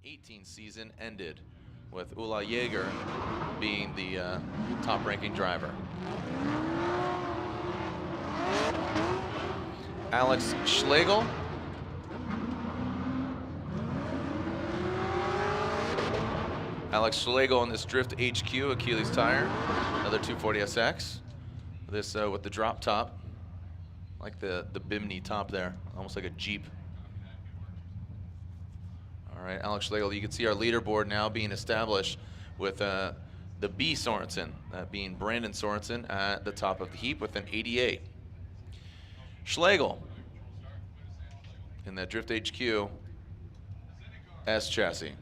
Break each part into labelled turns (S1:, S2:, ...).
S1: 2018 season ended, with Ula Jaeger being the top-ranking driver. Alex Schlagel. Alex Schlagel on this Drift HQ Achilles tire, another 240SX. This with the drop top, like the Bimini top there, almost like a Jeep. All right, Alex Schlagel, you can see our leaderboard now being established with the B Sorensen, that being Brandon Sorensen at the top of the heap with an 88. Schlagel in that Drift HQ S chassis.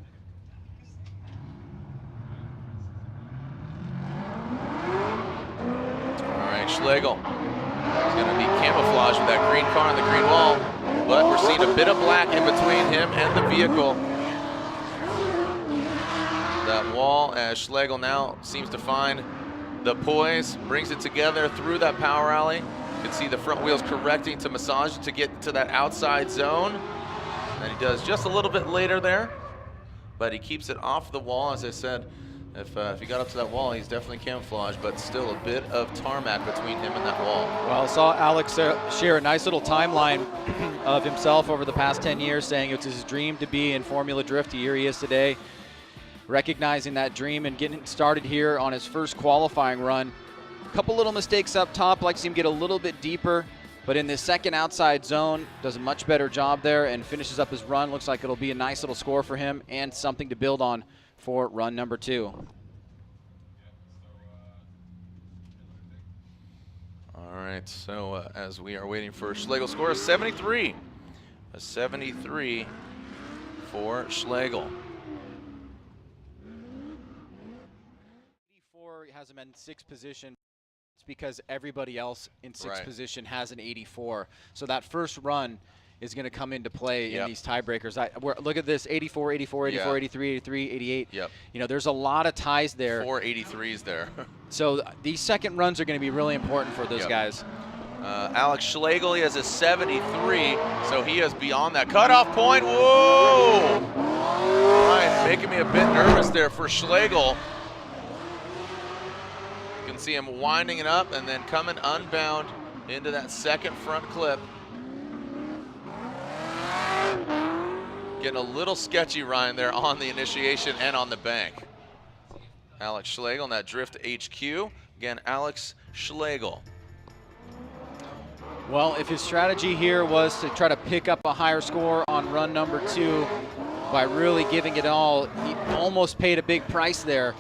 S1: All right, Schlagel is going to be camouflaged with that green car on the green wall, but we're seeing a bit of black in between him and the vehicle. That wall, as Schlagel now seems to find the poise, brings it together through that power alley. You can see the front wheels correcting to massage to get to that outside zone. And he does just a little bit later there, but he keeps it off the wall. As I said, if he got up to that wall, he's definitely camouflaged, but still a bit of tarmac between him and that wall.
S2: Well, I saw Alex share a nice little timeline of himself over the past 10 years, saying it's his dream to be in Formula Drift. Here he is today, recognizing that dream and getting started here on his first qualifying run. A couple little mistakes up top, like to see him get a little bit deeper, but in this second outside zone, does a much better job there and finishes up his run. Looks like it'll be a nice little score for him and something to build on for run number 2.
S1: All right, so as we are waiting for Schlegel's score, a 73. A 73 for Schlagel.
S2: 84 has him in 6th position. It's because everybody else in 6th position has an 84. So that first run is going to come into play in these tiebreakers. Look at this, 84, 84, 84, 83, 83, 88.
S1: Yep.
S2: You know, there's a lot of ties there.
S1: 4 83s there.
S2: So these second runs are going to be really important for those guys.
S1: Alex Schlagel, he has a 73, so he is beyond that cutoff point. Whoa! Right, making me a bit nervous there for Schlagel. You can see him winding it up and then coming unbound into that second front clip. Getting a little sketchy, Ryan, there on the initiation and on the bank. Alex Schlagel in that Drift HQ. Again, Alex Schlagel.
S2: Well, if his strategy here was to try to pick up a higher score on run number 2 by really giving it all, he almost paid a big price there.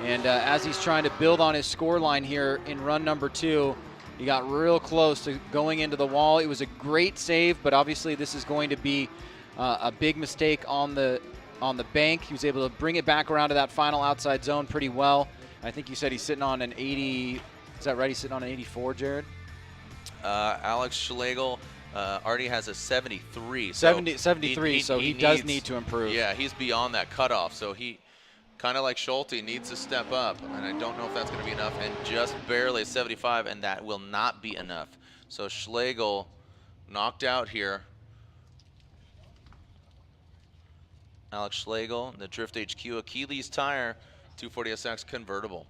S2: And as he's trying to build on his score line here in run number 2, he got real close to going into the wall. It was a great save, but obviously this is going to be a big mistake on the bank. He was able to bring it back around to that final outside zone pretty well. I think you said he's sitting on an 80. Is that right? He's sitting on an 84, Jared?
S1: Alex Schlagel already has a 73.
S2: 73, so he does need to improve.
S1: Yeah, he's beyond that cutoff, so he, kind of like Schulte, needs to step up, and I don't know if that's going to be enough, and just barely 75, and that will not be enough. So Schlagel knocked out here. Alex Schlagel, the Drift HQ Achilles tire, 240SX convertible.